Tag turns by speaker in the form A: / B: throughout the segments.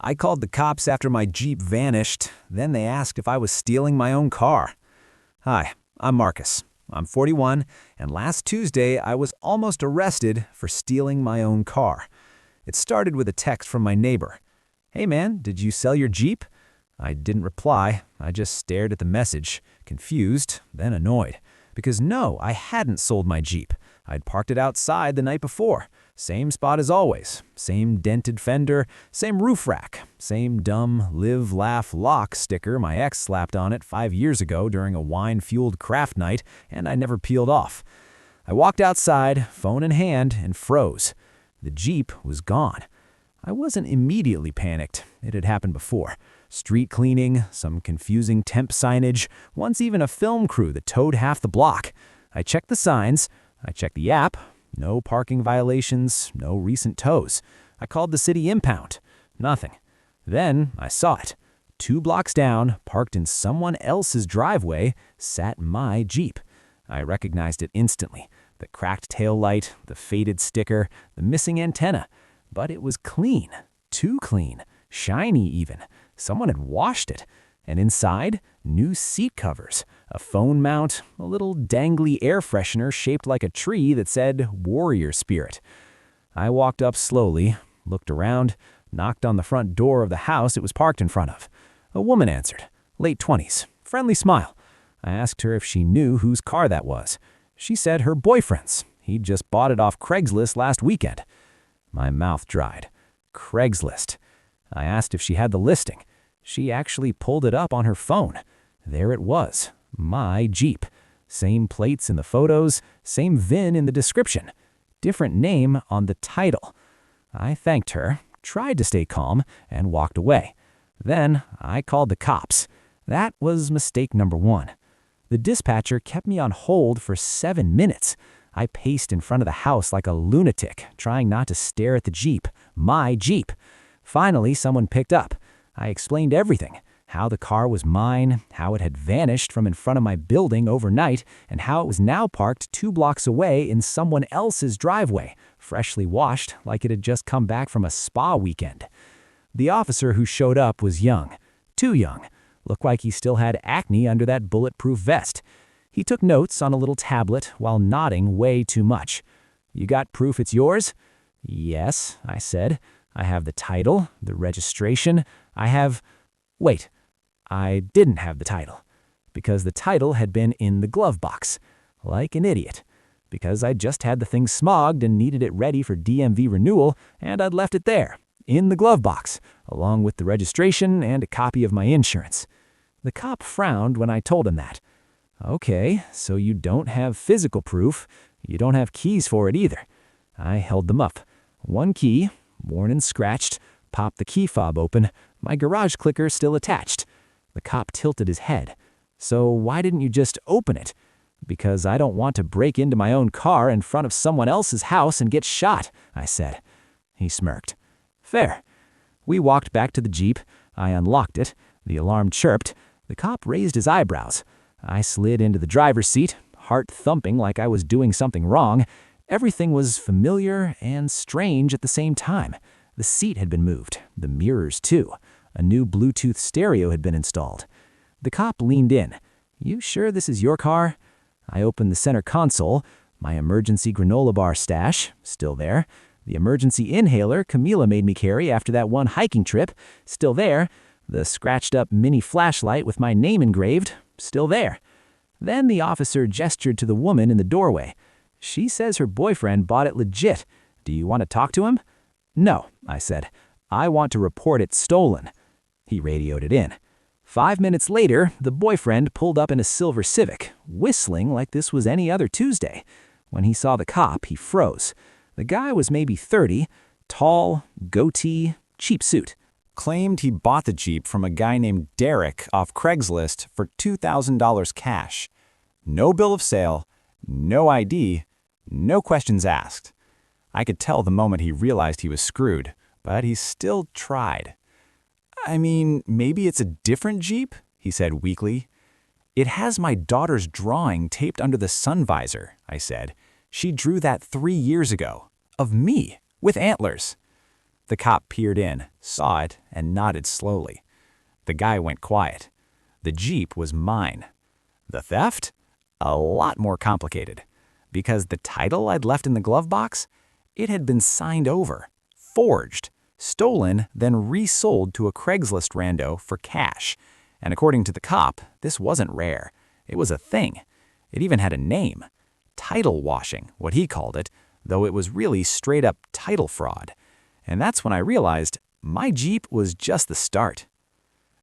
A: I called the cops after my Jeep vanished. Then they asked if I was stealing my own car. Hi, I'm Marcus. I'm 41, and last Tuesday I was almost arrested for stealing my own car. It started with a text from my neighbor. "Hey man, did you sell your Jeep?" I didn't reply. I just stared at the message, confused, then annoyed. Because no, I hadn't sold my Jeep. I'd parked it outside the night before. Same spot as always. Same dented fender, same roof rack, same dumb live, laugh, lock sticker my ex slapped on it 5 years ago during a wine-fueled craft night, and I never peeled off. I walked outside, phone in hand, and froze. The Jeep was gone. I wasn't immediately panicked. It had happened before. Street cleaning, some confusing temp signage, once even a film crew that towed half the block. I checked the signs. I checked the app. No parking violations, no recent tows. I called the city impound. Nothing. Then I saw it. 2 blocks down, parked in someone else's driveway, sat my Jeep. I recognized it instantly. The cracked tail light, the faded sticker, the missing antenna. But it was clean. Too clean. Shiny even. Someone had washed it. And inside, new seat covers, a phone mount, a little dangly air freshener shaped like a tree that said Warrior Spirit. I walked up slowly, looked around, knocked on the front door of the house it was parked in front of. A woman answered, late 20s, friendly smile. I asked her if she knew whose car that was. She said her boyfriend's. He'd just bought it off Craigslist last weekend. My mouth dried. Craigslist. I asked if she had the listing. She actually pulled it up on her phone. There it was, my Jeep. Same plates in the photos, same VIN in the description. Different name on the title. I thanked her, tried to stay calm, and walked away. Then I called the cops. That was mistake number 1. The dispatcher kept me on hold for 7 minutes. I paced in front of the house like a lunatic, trying not to stare at the Jeep, my Jeep. Finally, someone picked up. I explained everything, how the car was mine, how it had vanished from in front of my building overnight, and how it was now parked 2 blocks away in someone else's driveway, freshly washed like it had just come back from a spa weekend. The officer who showed up was young, too young, looked like he still had acne under that bulletproof vest. He took notes on a little tablet while nodding way too much. "You got proof it's yours?" "Yes," I said. "I have the title, the registration. Wait, I didn't have the title. Because the title had been in the glove box. Like an idiot. Because I just had the thing smogged and needed it ready for DMV renewal, and I'd left it there, in the glove box, along with the registration and a copy of my insurance." The cop frowned when I told him that. "Okay, so you don't have physical proof. You don't have keys for it either." I held them up. 1 key, worn and scratched, popped the key fob open, my garage clicker still attached. The cop tilted his head. "So why didn't you just open it?" "Because I don't want to break into my own car in front of someone else's house and get shot," I said. He smirked. "Fair." We walked back to the Jeep. I unlocked it. The alarm chirped. The cop raised his eyebrows. I slid into the driver's seat, heart thumping like I was doing something wrong. Everything was familiar and strange at the same time. The seat had been moved, the mirrors too. A new Bluetooth stereo had been installed. The cop leaned in. "You sure this is your car?" I opened the center console. My emergency granola bar stash, still there. The emergency inhaler Camila made me carry after that one hiking trip, still there. The scratched-up mini flashlight with my name engraved, still there. Then the officer gestured to the woman in the doorway. "She says her boyfriend bought it legit. Do you want to talk to him?" "No," I said. "I want to report it stolen." He radioed it in. 5 minutes later, the boyfriend pulled up in a silver Civic, whistling like this was any other Tuesday. When he saw the cop, he froze. The guy was maybe 30, tall, goatee, cheap suit. Claimed he bought the Jeep from a guy named Derek off Craigslist for $2,000 cash. No bill of sale, no ID, no questions asked. I could tell the moment he realized he was screwed, but he still tried. "I mean, maybe it's a different Jeep," he said weakly. "It has my daughter's drawing taped under the sun visor," I said. "She drew that 3 years ago. Of me, with antlers." The cop peered in, saw it, and nodded slowly. The guy went quiet. The Jeep was mine. The theft? A lot more complicated. Because the title I'd left in the glove box? It had been signed over, forged, stolen, then resold to a Craigslist rando for cash. And according to the cop, this wasn't rare. It was a thing. It even had a name. Title washing, what he called it, though it was really straight-up title fraud. And that's when I realized my Jeep was just the start.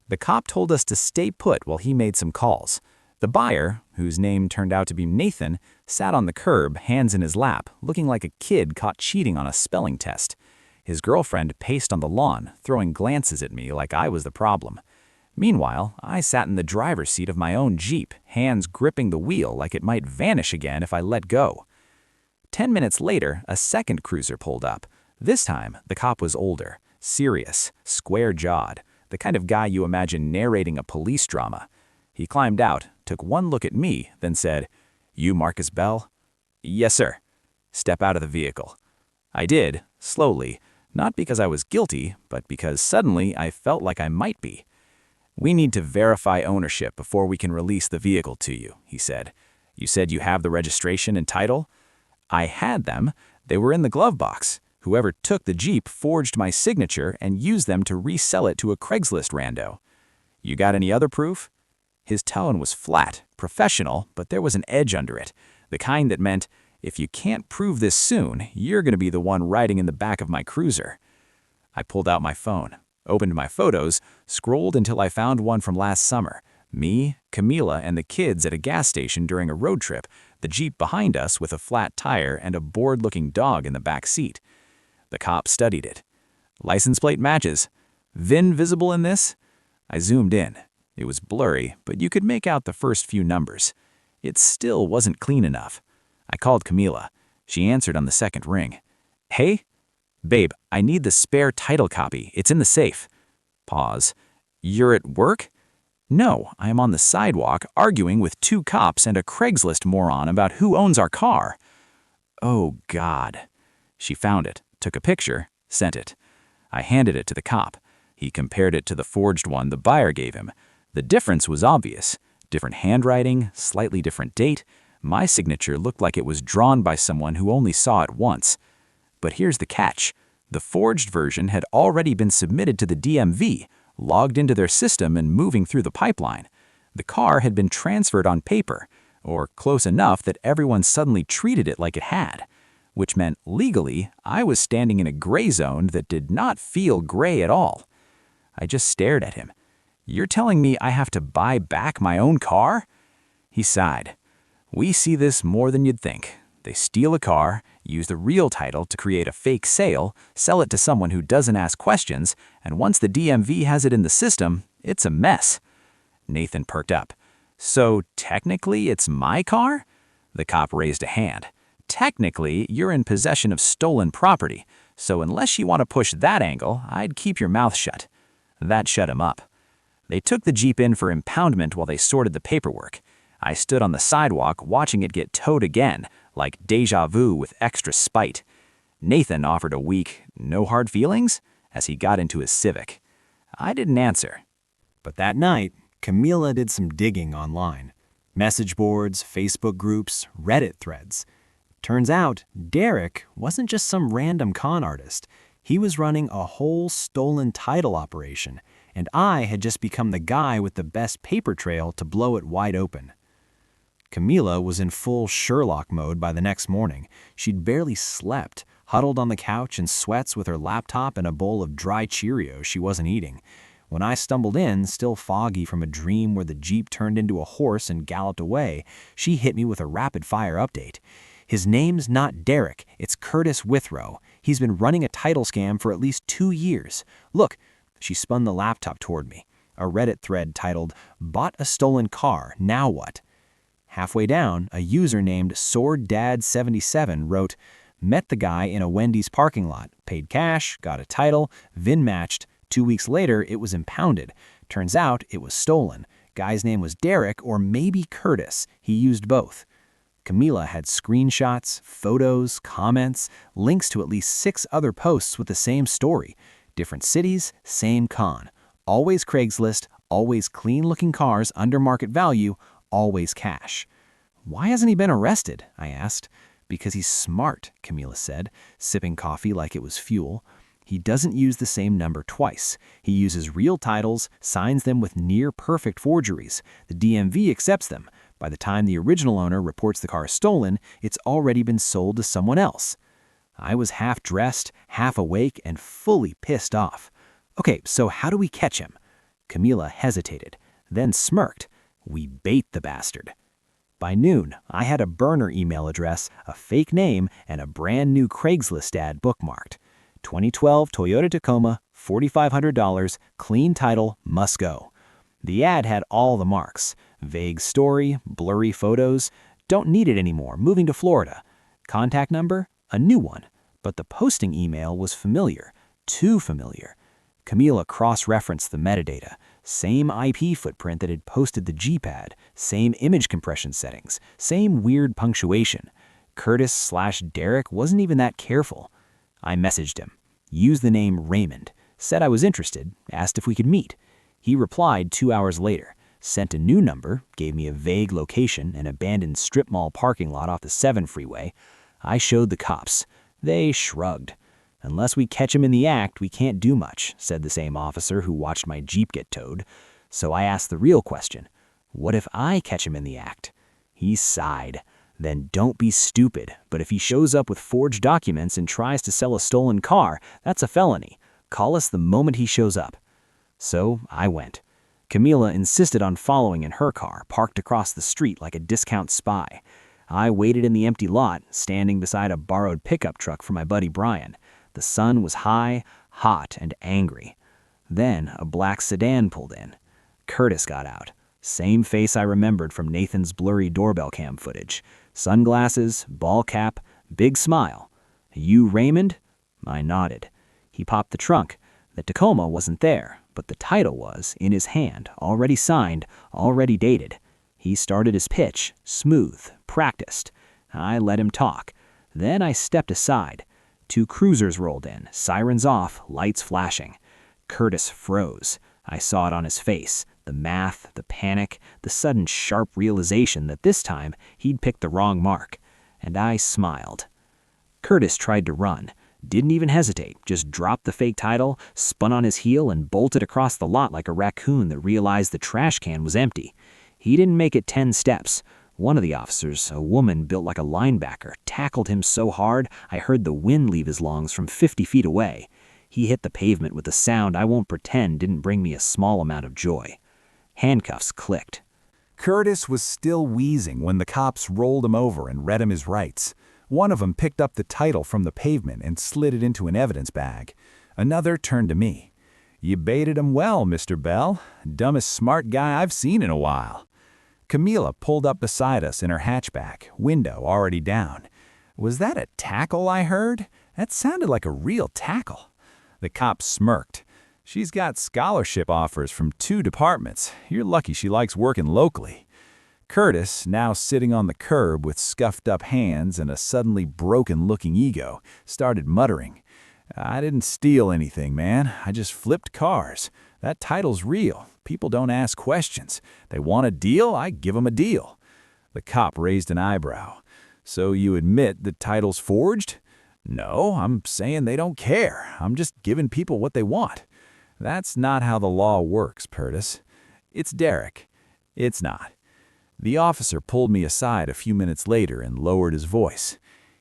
A: The cop told us to stay put while he made some calls. The buyer, whose name turned out to be Nathan, sat on the curb, hands in his lap, looking like a kid caught cheating on a spelling test. His girlfriend paced on the lawn, throwing glances at me like I was the problem. Meanwhile, I sat in the driver's seat of my own Jeep, hands gripping the wheel like it might vanish again if I let go. 10 minutes later, a second cruiser pulled up. This time, the cop was older, serious, square-jawed, the kind of guy you imagine narrating a police drama. He climbed out, took one look at me, then said, "You Marcus Bell?" "Yes, sir." "Step out of the vehicle." I did, slowly, not because I was guilty, but because suddenly I felt like I might be. "We need to verify ownership before we can release the vehicle to you," he said. "You said you have the registration and title?" I had them. They were in the glove box. Whoever took the Jeep forged my signature and used them to resell it to a Craigslist rando. "You got any other proof?" His tone was flat, professional, but there was an edge under it, the kind that meant, if you can't prove this soon, you're going to be the one riding in the back of my cruiser. I pulled out my phone, opened my photos, scrolled until I found one from last summer. Me, Camila, and the kids at a gas station during a road trip, the Jeep behind us with a flat tire and a bored-looking dog in the back seat. The cop studied it. "License plate matches. VIN visible in this?" I zoomed in. It was blurry, but you could make out the first few numbers. It still wasn't clean enough. I called Camila. She answered on the second ring. "Hey? Babe, I need the spare title copy. It's in the safe." Pause. "You're at work?" "No, I am on the sidewalk arguing with two cops and a Craigslist moron about who owns our car." "Oh, God." She found it, took a picture, sent it. I handed it to the cop. He compared it to the forged one the buyer gave him. The difference was obvious. Different handwriting, slightly different date. My signature looked like it was drawn by someone who only saw it once. But here's the catch. The forged version had already been submitted to the DMV, logged into their system and moving through the pipeline. The car had been transferred on paper, or close enough that everyone suddenly treated it like it had. Which meant legally, I was standing in a gray zone that did not feel gray at all. I just stared at him. "You're telling me I have to buy back my own car?" He sighed. "We see this more than you'd think. They steal a car, use the real title to create a fake sale, sell it to someone who doesn't ask questions, and once the DMV has it in the system, it's a mess." Nathan perked up. "So technically it's my car?" The cop raised a hand. "Technically, you're in possession of stolen property, so unless you want to push that angle, I'd keep your mouth shut." That shut him up. They took the Jeep in for impoundment while they sorted the paperwork. I stood on the sidewalk watching it get towed again, like déjà vu with extra spite. Nathan offered a weak, "No hard feelings?" as he got into his Civic. I didn't answer.
B: But that night, Camila did some digging online. Message boards, Facebook groups, Reddit threads. Turns out, Derek wasn't just some random con artist. He was running a whole stolen title operation, and I had just become the guy with the best paper trail to blow it wide open. Camila was in full Sherlock mode by the next morning. She'd barely slept, huddled on the couch in sweats with her laptop and a bowl of dry Cheerios she wasn't eating. When I stumbled in, still foggy from a dream where the Jeep turned into a horse and galloped away, she hit me with a rapid-fire update. "His name's not Derek, it's Curtis Withrow. He's been running a title scam for at least 2 years. Look," she spun the laptop toward me. A Reddit thread titled, "Bought a stolen car, now what?" Halfway down, a user named SwordDad77 wrote, "Met the guy in a Wendy's parking lot, paid cash, got a title, VIN matched. 2 weeks later, it was impounded. Turns out it was stolen. Guy's name was Derek or maybe Curtis. He used both." Camila had screenshots, photos, comments, links to at least 6 other posts with the same story. Different cities, same con. Always Craigslist, always clean-looking cars under market value, always cash. "Why hasn't he been arrested?" I asked. "Because he's smart," Camila said, sipping coffee like it was fuel. "He doesn't use the same number twice. He uses real titles, signs them with near-perfect forgeries. The DMV accepts them. By the time the original owner reports the car stolen, it's already been sold to someone else." I was half dressed, half awake, and fully pissed off. "Okay, so how do we catch him?" Camila hesitated, then smirked. "We bait the bastard." By noon, I had a burner email address, a fake name, and a brand new Craigslist ad bookmarked. 2012 Toyota Tacoma, $4,500, clean title, must go. The ad had all the marks. Vague story, blurry photos. Don't need it anymore, moving to Florida. Contact number? A new one. But the posting email was familiar. Too familiar. Camila cross-referenced the metadata. Same IP footprint that had posted the Jeep ad. Same image compression settings. Same weird punctuation. Curtis/Derek wasn't even that careful. I messaged him. Used the name Raymond. Said I was interested. Asked if we could meet. He replied 2 hours later. Sent a new number. Gave me a vague location, an abandoned strip mall parking lot off the 7 freeway. I showed the cops. They shrugged. "Unless we catch him in the act, we can't do much," said the same officer who watched my Jeep get towed. So I asked the real question. "What if I catch him in the act?" He sighed. "Then don't be stupid, but if he shows up with forged documents and tries to sell a stolen car, that's a felony. Call us the moment he shows up." So I went. Camila insisted on following in her car, parked across the street like a discount spy. I waited in the empty lot, standing beside a borrowed pickup truck for my buddy Brian. The sun was high, hot, and angry. Then a black sedan pulled in. Curtis got out. Same face I remembered from Nathan's blurry doorbell cam footage. Sunglasses, ball cap, big smile. "You Raymond?" I nodded. He popped the trunk. The Tacoma wasn't there, but the title was, in his hand, already signed, already dated. He started his pitch, smooth, practiced. I let him talk. Then I stepped aside. 2 cruisers rolled in, sirens off, lights flashing. Curtis froze. I saw it on his face. The math, the panic, the sudden sharp realization that this time he'd picked the wrong mark. And I smiled. Curtis tried to run. Didn't even hesitate, just dropped the fake title, spun on his heel, and bolted across the lot like a raccoon that realized the trash can was empty. He didn't make it 10 steps. One of the officers, a woman built like a linebacker, tackled him so hard I heard the wind leave his lungs from 50 feet away. He hit the pavement with a sound I won't pretend didn't bring me a small amount of joy. Handcuffs clicked.
A: Curtis was still wheezing when the cops rolled him over and read him his rights. One of them picked up the title from the pavement and slid it into an evidence bag. Another turned to me. "You baited him well, Mr. Bell. Dumbest smart guy I've seen in a while." Camila pulled up beside us in her hatchback, window already down. "Was that a tackle I heard? That sounded like a real tackle." The cop smirked. "She's got scholarship offers from 2 departments. You're lucky she likes working locally." Curtis, now sitting on the curb with scuffed-up hands and a suddenly broken-looking ego, started muttering. "I didn't steal anything, man. I just flipped cars. That title's real. People don't ask questions. They want a deal, I give them a deal." The cop raised an eyebrow. "So you admit the title's forged?" "No, I'm saying they don't care. I'm just giving people what they want." "That's not how the law works, Curtis." "It's Derek." "It's not." The officer pulled me aside a few minutes later and lowered his voice.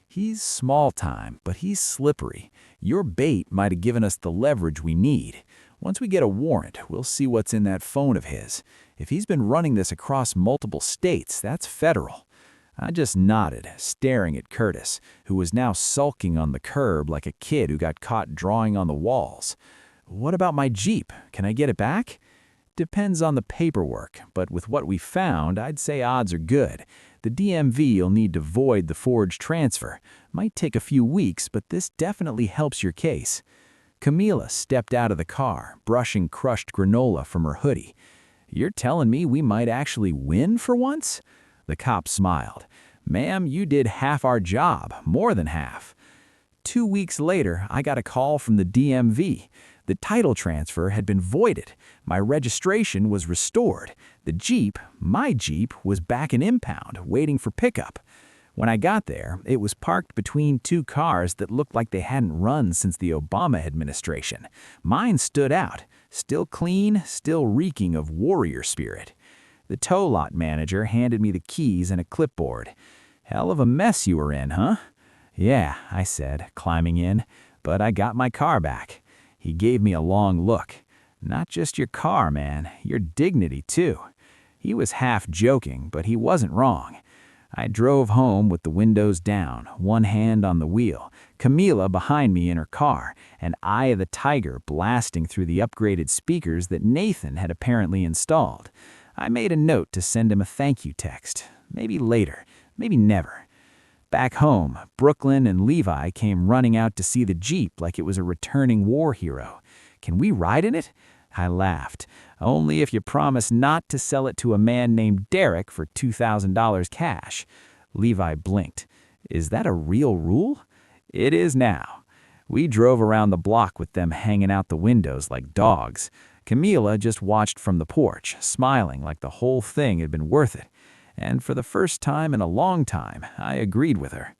A: "He's small-time, but he's slippery. Your bait might have given us the leverage we need. Once we get a warrant, we'll see what's in that phone of his. If he's been running this across multiple states, that's federal." I just nodded, staring at Curtis, who was now sulking on the curb like a kid who got caught drawing on the walls. "What about my Jeep? Can I get it back?" "Depends on the paperwork, but with what we found, I'd say odds are good. The DMV'll need to void the forged transfer. Might take a few weeks, but this definitely helps your case." Camila stepped out of the car, brushing crushed granola from her hoodie. "You're telling me we might actually win for once?" The cop smiled. Ma'am, you did half our job, more than half. 2 weeks later, I got a call from the DMV. The title transfer had been voided. My registration was restored. The Jeep, my Jeep, was back in impound, waiting for pickup. When I got there, it was parked between two cars that looked like they hadn't run since the Obama administration. Mine stood out, still clean, still reeking of warrior spirit. The tow lot manager handed me the keys and a clipboard. "Hell of a mess you were in, huh?" "Yeah," I said, climbing in, "but I got my car back." He gave me a long look. "Not just your car, man, your dignity, too." He was half joking, but he wasn't wrong. I drove home with the windows down, one hand on the wheel, Camila behind me in her car, and Eye of the Tiger blasting through the upgraded speakers that Nathan had apparently installed. I made a note to send him a thank you text. Maybe later, maybe never. Back home, Brooklyn and Levi came running out to see the Jeep like it was a returning war hero. "Can we ride in it?" I laughed. "Only if you promise not to sell it to a man named Derek for $2,000 cash." Levi blinked. "Is that a real rule?" "It is now." We drove around the block with them hanging out the windows like dogs. Camila just watched from the porch, smiling like the whole thing had been worth it. And for the first time in a long time, I agreed with her.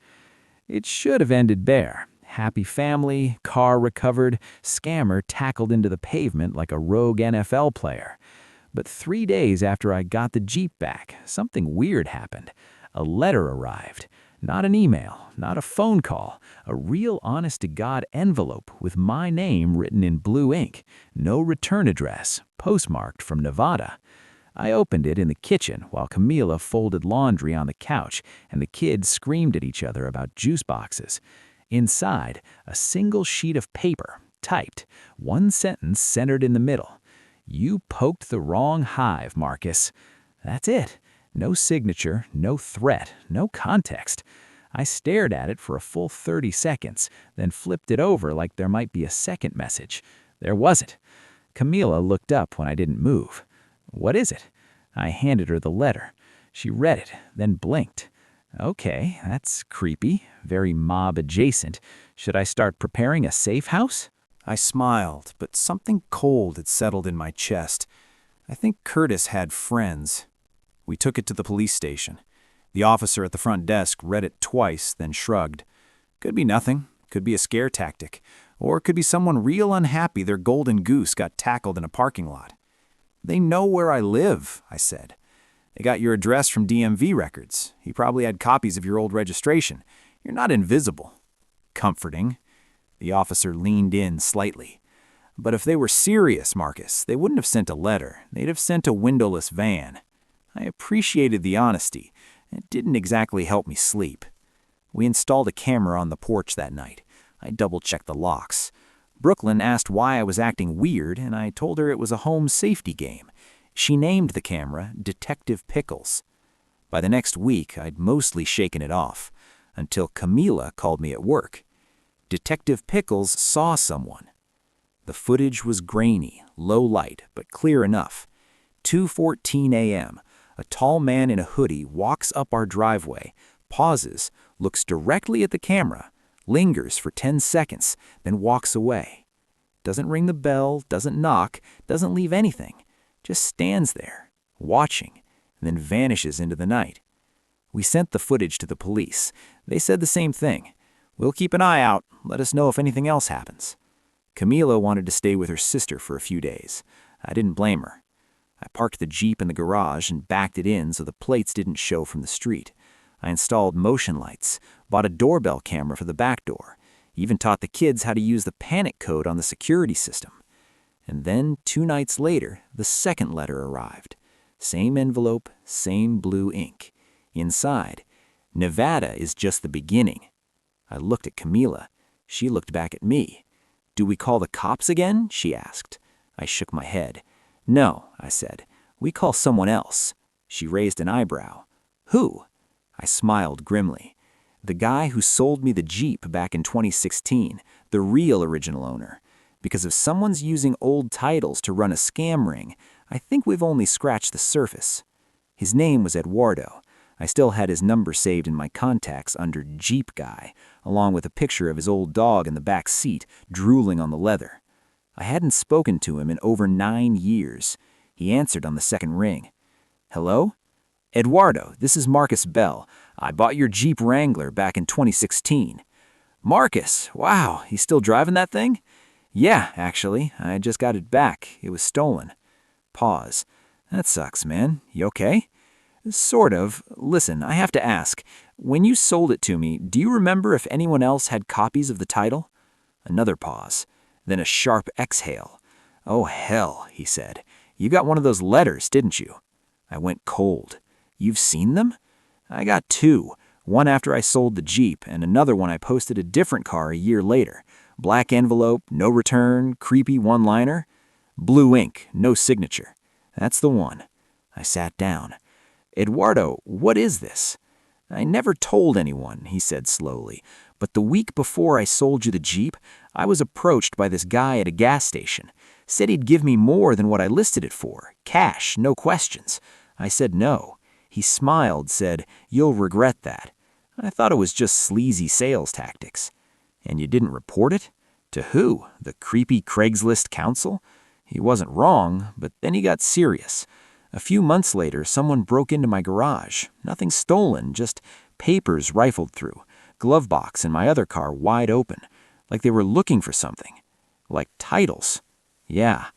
A: It should have ended there. Happy family, car recovered, scammer tackled into the pavement like a rogue NFL player. But 3 days after I got the Jeep back, something weird happened. A letter arrived. Not an email, not a phone call, a real honest-to-God envelope with my name written in blue ink, no return address, postmarked from Nevada. I opened it in the kitchen while Camila folded laundry on the couch and the kids screamed at each other about juice boxes. Inside, a single sheet of paper, typed, one sentence centered in the middle. "You poked the wrong hive, Marcus." That's it. No signature, no threat, no context. I stared at it for a full 30 seconds, then flipped it over like there might be a second message. There wasn't. Camila looked up when I didn't move. "What is it?" I handed her the letter. She read it, then blinked. "Okay, that's creepy, very mob adjacent. Should I start preparing a safe house?" I smiled, but something cold had settled in my chest. I think Curtis had friends. We took it to the police station. The officer at the front desk read it twice, then shrugged. Could be nothing, could be a scare tactic, or could be someone real unhappy their golden goose got tackled in a parking lot. "They know where I live," I said. "They got your address from DMV records. He probably had copies of your old registration. You're not invisible." Comforting. The officer leaned in slightly. "But if they were serious, Marcus, they wouldn't have sent a letter. They'd have sent a windowless van." I appreciated the honesty. It didn't exactly help me sleep. We installed a camera on the porch that night. I double-checked the locks. Brooklyn asked why I was acting weird, and I told her it was a home safety game. She named the camera Detective Pickles. By the next week, I'd mostly shaken it off, until Camila called me at work. Detective Pickles saw someone. The footage was grainy, low light, but clear enough. 2:14 a.m., a tall man in a hoodie walks up our driveway, pauses, looks directly at the camera, lingers for 10 seconds, then walks away. Doesn't ring the bell, doesn't knock, doesn't leave anything. Just stands there, watching, and then vanishes into the night. We sent the footage to the police. They said the same thing. "We'll keep an eye out. Let us know if anything else happens." Camila wanted to stay with her sister for a few days. I didn't blame her. I parked the Jeep in the garage and backed it in so the plates didn't show from the street. I installed motion lights, bought a doorbell camera for the back door, even taught the kids how to use the panic code on the security system. And then 2 nights later, the second letter arrived. Same envelope, same blue ink. Inside, "Nevada is just the beginning." I looked at Camila. She looked back at me. "Do we call the cops again?" she asked. I shook my head. "No," I said. "We call someone else." She raised an eyebrow. "Who?" I smiled grimly. "The guy who sold me the Jeep back in 2016, the real original owner. Because if someone's using old titles to run a scam ring, I think we've only scratched the surface." His name was Eduardo. I still had his number saved in my contacts under Jeep Guy, along with a picture of his old dog in the back seat, drooling on the leather. I hadn't spoken to him in over 9 years. He answered on the second ring. "Hello? Eduardo, this is Marcus Bell. I bought your Jeep Wrangler back in 2016. Marcus, wow, he's still driving that thing? Yeah, actually, I just got it back. It was stolen." Pause. "That sucks, man. You okay?" "Sort of. Listen, I have to ask. When you sold it to me, do you remember if anyone else had copies of the title?" Another pause. Then a sharp exhale. "Oh, hell," he said. "You got one of those letters, didn't you?" I went cold. "You've seen them?" "I got 2. One after I sold the Jeep, and another when I posted a different car a year later. Black envelope, no return, creepy one-liner. Blue ink, no signature. That's the one." I sat down. "Eduardo, what is this?" "I never told anyone," he said slowly, "but the week before I sold you the Jeep, I was approached by this guy at a gas station. Said he'd give me more than what I listed it for. Cash, no questions. I said no. He smiled, said, 'You'll regret that.' I thought it was just sleazy sales tactics." "And you didn't report it? To who? The creepy Craigslist counsel?" He wasn't wrong, but then he got serious. "A few months later, someone broke into my garage. Nothing stolen, just papers rifled through. Glove box in my other car wide open, like they were looking for something. Like titles. Yeah,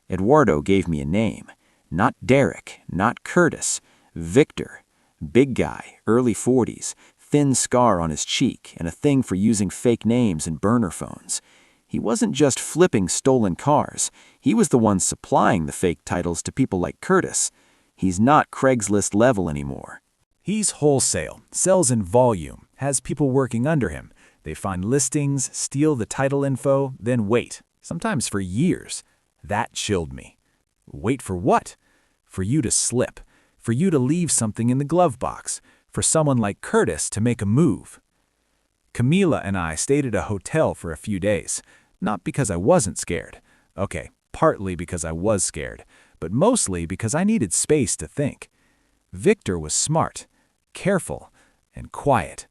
A: Eduardo gave me a name. Not Derek, not Curtis. Victor. Big guy, early 40s, thin scar on his cheek, and a thing for using fake names and burner phones. He wasn't just flipping stolen cars. He was the one supplying the fake titles to people like Curtis. He's not Craigslist level anymore.
C: He's wholesale, sells in volume, has people working under him. They find listings, steal the title info, then wait, sometimes for years. That chilled me. Wait for what? For you to slip, for you to leave something in the glove box, for someone like Curtis to make a move. Camila and I stayed at a hotel for a few days, not because I wasn't scared. Okay, partly because I was scared, but mostly because I needed space to think. Victor was smart, careful, and quiet.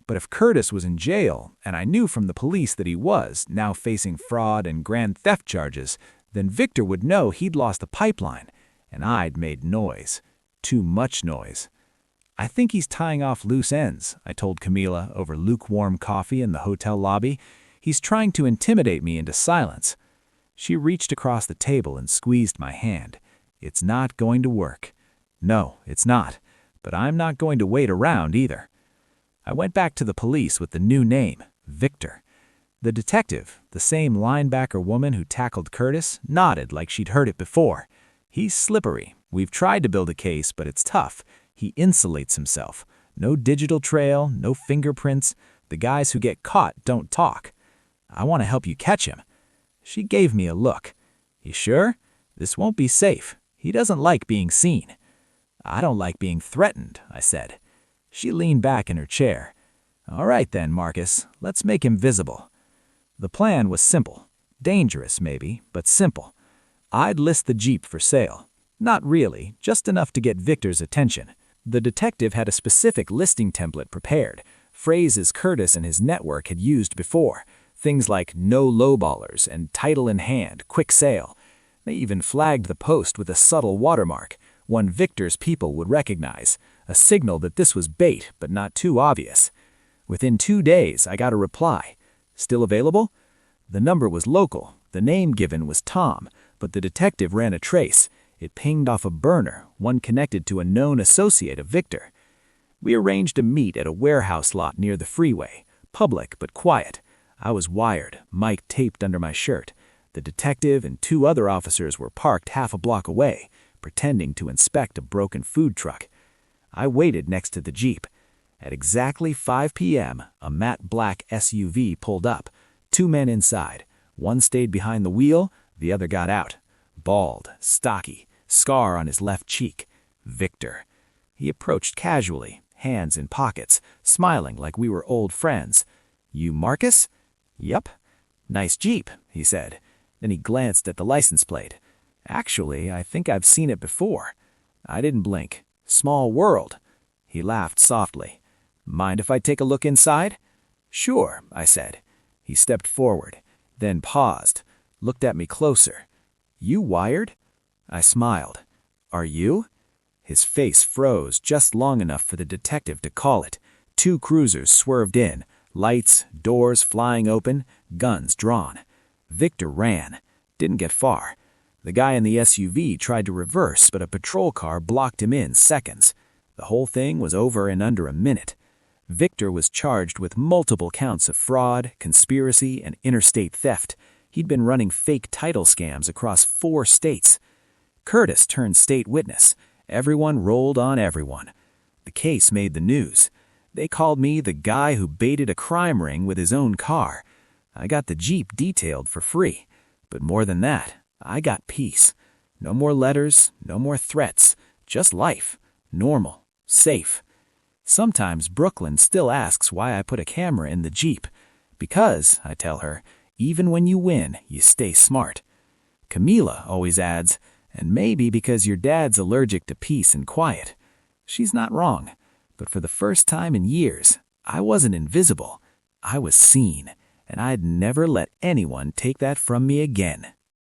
C: But if Curtis was in jail, and I knew from the police that he was, now facing fraud and grand theft charges, then Victor would know he'd lost the pipeline, and I'd made noise. Too much noise. "I think he's tying off loose ends," I told Camila over lukewarm coffee in the hotel lobby. "He's trying to intimidate me into silence." She reached across the table and squeezed my hand. "It's not going to work." "No, it's not. But I'm not going to wait around either." I went back to the police with the new name, Victor. The detective, the same linebacker woman who tackled Curtis, nodded like she'd heard it before. "He's slippery. We've tried to build a case, but it's tough. He insulates himself. No digital trail, no fingerprints. The guys who get caught don't talk. I want to help you catch him." She gave me a look. "You sure? This won't be safe. He doesn't like being seen." "I don't like being threatened," I said. She leaned back in her chair. "All right then, Marcus, let's make him visible." The plan was simple. Dangerous, maybe, but simple. I'd list the Jeep for sale. Not really, just enough to get Victor's attention. The detective had a specific listing template prepared, phrases Curtis and his network had used before, things like "no lowballers" and "title in hand, quick sale." They even flagged the post with a subtle watermark, one Victor's people would recognize, a signal that this was bait but not too obvious. Within 2 days, I got a reply. "Still available?" The number was local. The name given was Tom, but the detective ran a trace. It pinged off a burner, one connected to a known associate of Victor. We arranged a meet at a warehouse lot near the freeway, public but quiet. I was wired, mic taped under my shirt. The detective and 2 other officers were parked half a block away, pretending to inspect a broken food truck. I waited next to the Jeep. At exactly 5 p.m., a matte black SUV pulled up. 2 men inside. One stayed behind the wheel, the other got out. Bald, stocky, scar on his left cheek. Victor. He approached casually, hands in pockets, smiling like we were old friends. "You Marcus?" "Yup." "Nice Jeep," he said. Then he glanced at the license plate. "Actually, I think I've seen it before." I didn't blink. "Small world." He laughed softly. Mind if I take a look inside? Sure, I said. He stepped forward, then paused, looked at me closer. You wired? I smiled. Are you? His face froze just long enough for the detective to call it. 2 cruisers swerved in, lights, doors flying open, guns drawn. Victor ran. Didn't get far. The guy in the SUV tried to reverse, but a patrol car blocked him in seconds. The whole thing was over in under a minute. Victor was charged with multiple counts of fraud, conspiracy, and interstate theft. He'd been running fake title scams across 4 states. Curtis turned state witness. Everyone rolled on everyone. The case made the news. They called me the guy who baited a crime ring with his own car. I got the Jeep detailed for free. But more than that, I got peace. No more letters, no more threats. Just life. Normal. Safe. Sometimes Brooklyn still asks why I put a camera in the Jeep. Because, I tell her, even when you win, you stay smart. Camila always adds, and maybe because your dad's allergic to peace and quiet. She's not wrong, but for the first time in years, I wasn't invisible. I was seen, and I'd never let anyone take that from me again.